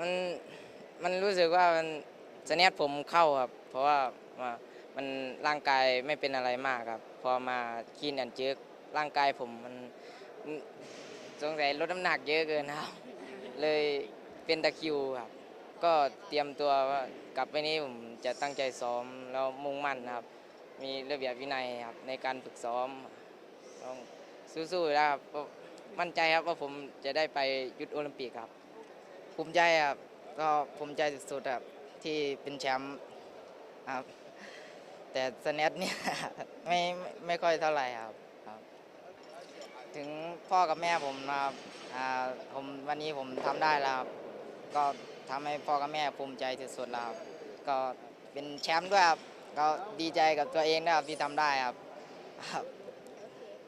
มันมันรู้สึกว่ามันสแนตผมเข้าครับเพราะว่ามันร่างกายไม่เป็นอะไรมากครับพอมาคีนแอนเจิกร่างกายผมมันสงสัยลดน้ำหนักเยอะเกินครับเลยเป็นตะคริวครับก็เตรียมตัวว่ากลับไปนี้ผมจะตั้งใจซ้อมแล้วมุ่งมั่นครับมีระเบียบวินัยครับในการฝึกซ้อมต้องสู้ๆนะครับมั่นใจครับว่าผมจะได้ไปยุทธโอลิมปิกครับภูมิใจครับก็ภูมิใจสุดๆครับที่เป็นแชมป์ครับแต่สแนทเนี่ยไม่ค่อยเท่าไหร่ครับถึงพ่อกับแม่ผมนะครับผมวันนี้ผมทำได้แล้วครับก็ทำให้พ่อกับแม่ภูมิใจสุดๆแล้วครับก็เป็นแชมป์ด้วยครับก็ดีใจกับตัวเองนะครับที่ทำได้ครับ